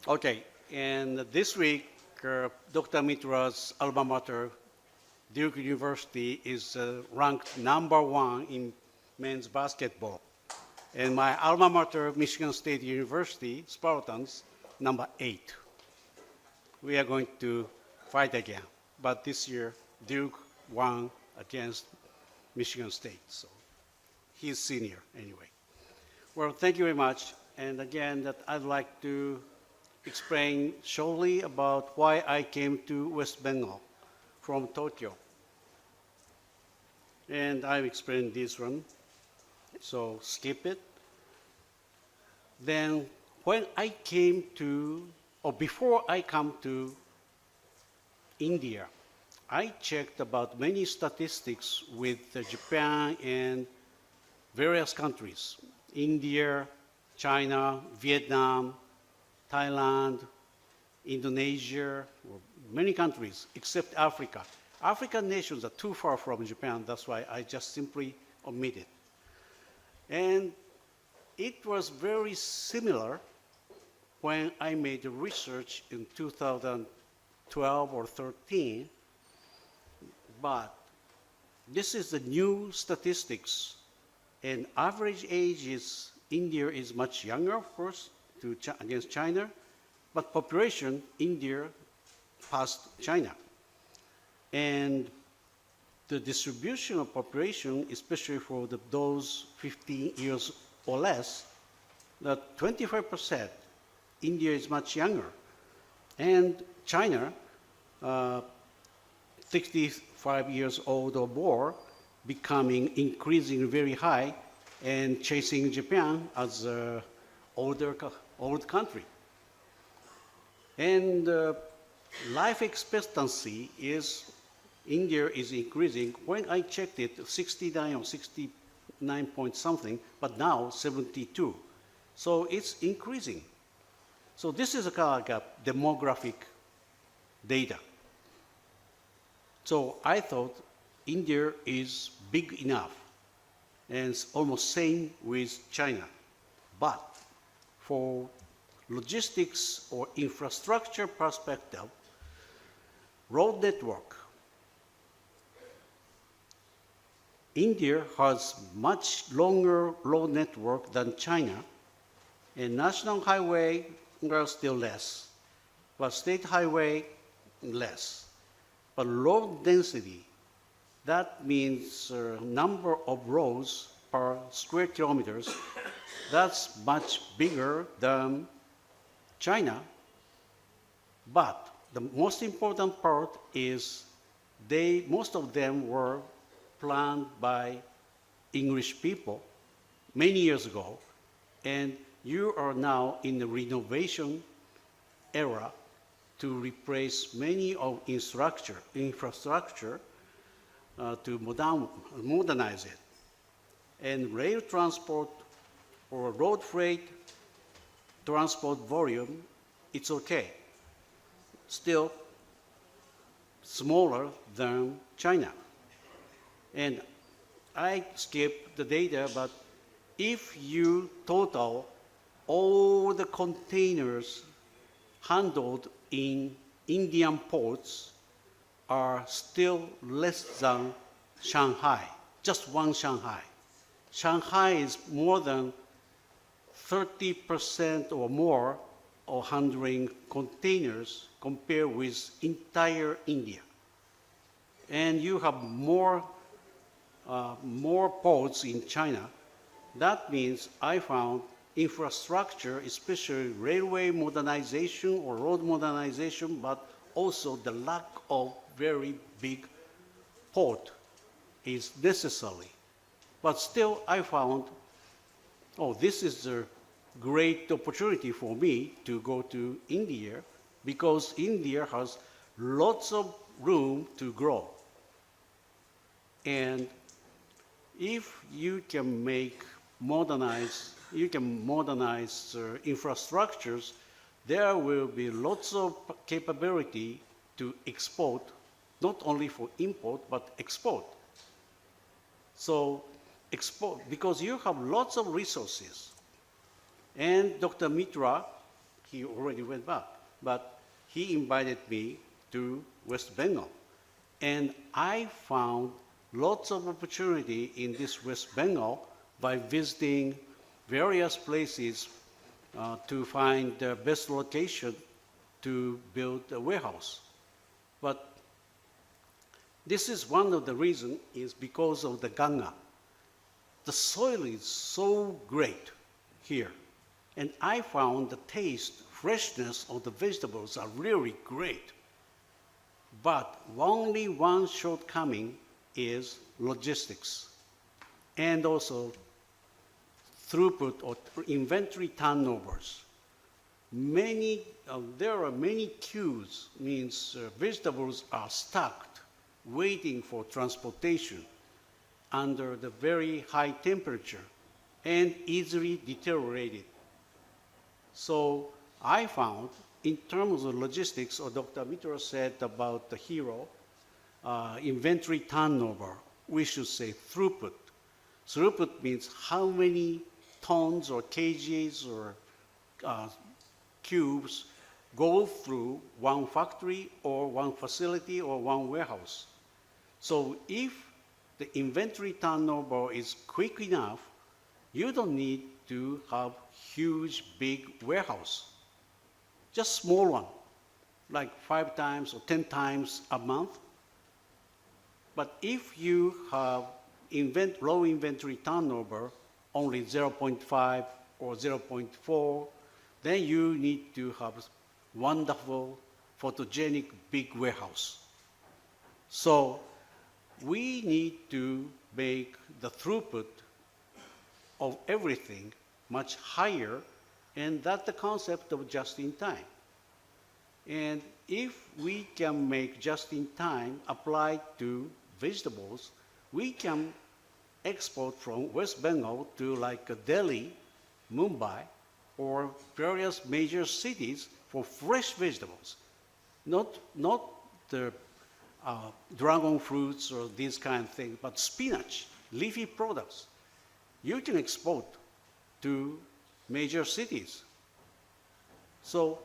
Okay, and this week, Dr. Mitra's alma mater, Duke University, is ranked number one in men's basketball. And my alma mater, Michigan State University, Spartans, number eight. We are going to fight again. But this year, Duke won against Michigan State. So he's senior anyway. Well, thank you very much. And again, that I'd like to explain shortly about why I came to West Bengal from Tokyo. And I've explained this one, so skip it. Then when I came to, or before I come to India, I checked about many statistics with Japan and various countries, India, China, Vietnam, Thailand, Indonesia, or many countries except Africa. African nations are too far from Japan, that's why I just simply omit it. And it was very similar when I made the research in 2012 or 13, but this is the new statistics, and average age is, India is much younger, of course, against China, but population, India passed China. And the distribution of population, especially for those 15 years or less, that 25%, India is much younger. And China, 65 years old or more, becoming increasingly very high and chasing Japan as an old country. And life expectancy is, India is increasing. When I checked it, 69 or 69 point something, but now 72. So it's increasing. So this is a kind of like a demographic data. So I thought India is big enough, and it's almost same with China. But for logistics or infrastructure perspective, road network, India has much longer road network than China, and national highway are still less, but state highway less. But road density, that means number of roads per square kilometers, that's much bigger than China. But the most important part is most of them were planned by English people many years ago, and you are now in the renovation era to replace many of infrastructure to modernize it. And rail transport or road freight transport volume, it's okay. Still smaller than China. And I skipped the data, but if you total all the containers handled in Indian ports are still less than Shanghai, just one Shanghai. Shanghai is more than 30% or more of handling containers compared with entire India. And you have more ports in China. That means I found infrastructure, especially railway modernization or road modernization, but also the lack of very big port is necessary. But still I found, oh, this is a great opportunity for me to go to India, because India has lots of room to grow. And if you can modernize infrastructures, there will be lots of capability to export, not only for import, but export. So export, because you have lots of resources. And Dr. Mitra he already went back. But he invited me to West Bengal. And I found lots of opportunity in this West Bengal by visiting various places to find the best location to build a warehouse. But this is one of the reasons is because of the Ganga. The soil is so great here. And I found the taste, freshness of the vegetables are really great. But only one shortcoming is logistics and also throughput or inventory turnovers. There are many queues, means vegetables are stacked, waiting for transportation under the very high temperature and easily deteriorated. So I found, in terms of logistics, or Dr. Mitra said about the hero, inventory turnover, we should say throughput. Throughput means how many tons or kgs or cubes go through one factory or one facility or one warehouse. So if the inventory turnover is quick enough, you don't need to have huge, big warehouse. Just small one, like 5 times or 10 times a month. But if you have low inventory turnover, only 0.5 or 0.4, then you need to have wonderful, photogenic, big warehouse. So we need to make the throughput of everything much higher, and that's the concept of just-in-time. And if we can make just-in-time applied to vegetables, we can export from West Bengal to like Delhi, Mumbai, or various major cities for fresh vegetables, not the dragon fruits or these kind of things, but spinach, leafy products. You can export to major cities. So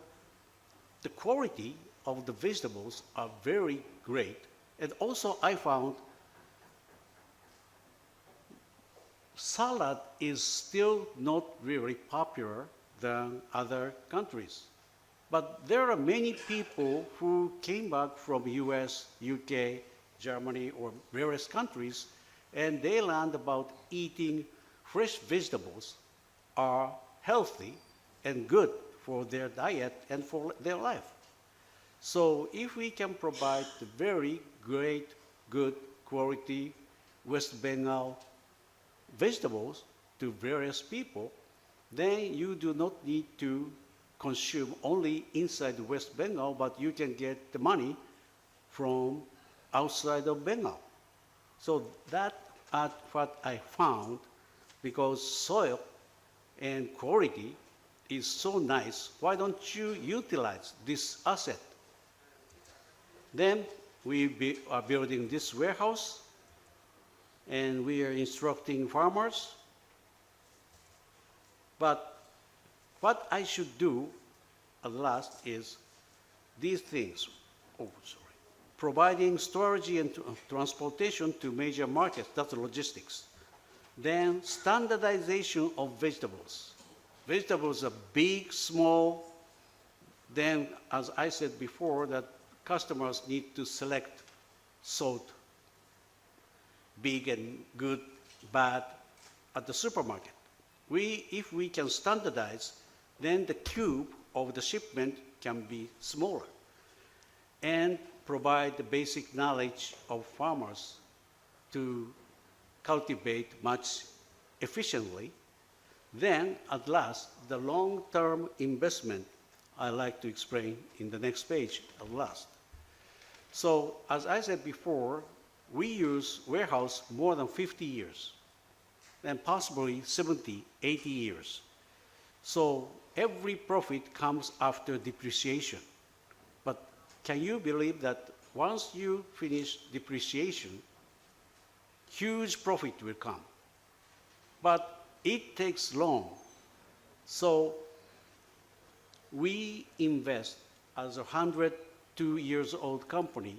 the quality of the vegetables are very great. And also I found salad is still not really popular than other countries. But there are many people who came back from US, UK, Germany, or various countries, and they learned about eating fresh vegetables are healthy and good for their diet and for their life. So if we can provide the very great, good quality West Bengal vegetables to various people, then you do not need to consume only inside West Bengal, but you can get the money from outside of Bengal. So that's what I found, because soil and quality is so nice. Why don't you utilize this asset? Then we are building this warehouse, and we are instructing farmers. But what I should do at last is these things. Providing storage and transportation to major markets, that's logistics. Then standardization of vegetables. Vegetables are big, small. Then, as I said before, that customers need to select salt, big and good, bad, at the supermarket. If we can standardize, then the cube of the shipment can be smaller and provide the basic knowledge of farmers to cultivate much efficiently. Then, at last, the long-term investment I like to explain in the next page at last. So, as I said before, we use warehouse more than 50 years, and possibly 70, 80 years. So every profit comes after depreciation. But can you believe that once you finish depreciation, huge profit will come? But it takes long. So we invest as a 102 years old company.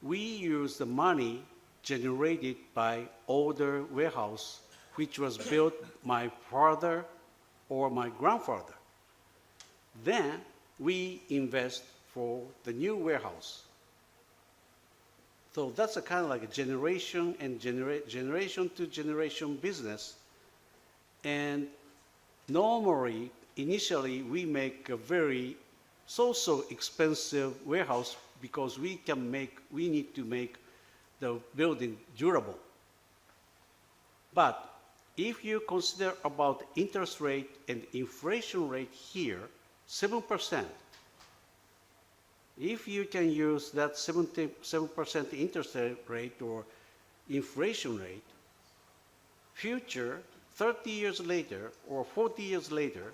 We use the money generated by older warehouse, which was built my father or my grandfather. Then we invest for the new warehouse. So that's a kind of like a generation and generation to generation business. And normally, initially, we make a very so expensive warehouse because we need to make the building durable. But if you consider about interest rate and inflation rate here, 7%, if you can use that 7% interest rate or inflation rate, future 30 years later or 40 years later,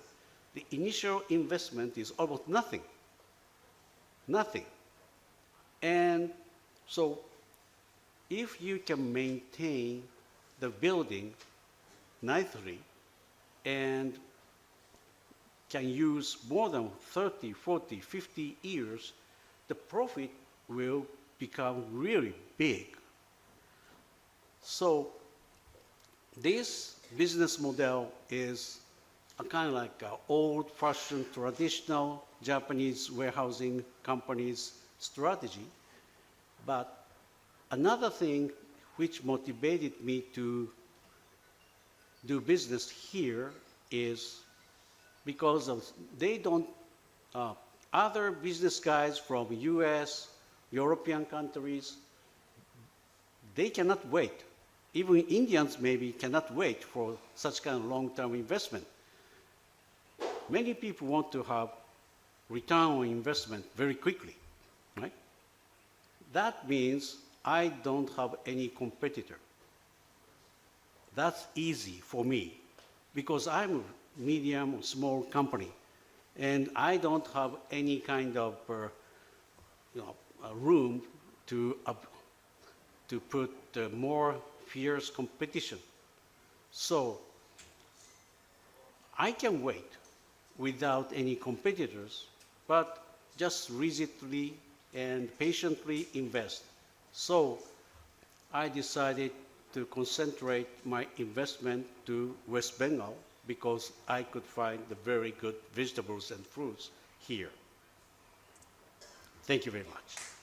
the initial investment is almost nothing. Nothing. And so if you can maintain the building nicely and can use more than 30, 40, 50 years, the profit will become really big. So this business model is a kind of like an old-fashioned, traditional Japanese warehousing company's strategy. But another thing which motivated me to do business here is because of other business guys from US, European countries, they cannot wait. Even Indians maybe cannot wait for such kind of long-term investment. Many people want to have return on investment very quickly, right? That means I don't have any competitor. That's easy for me because I'm a medium or small company and I don't have any kind of room to put more fierce competition. So I can wait without any competitors, but just rigidly and patiently invest. So I decided to concentrate my investment to West Bengal because I could find the very good vegetables and fruits here. Thank you very much.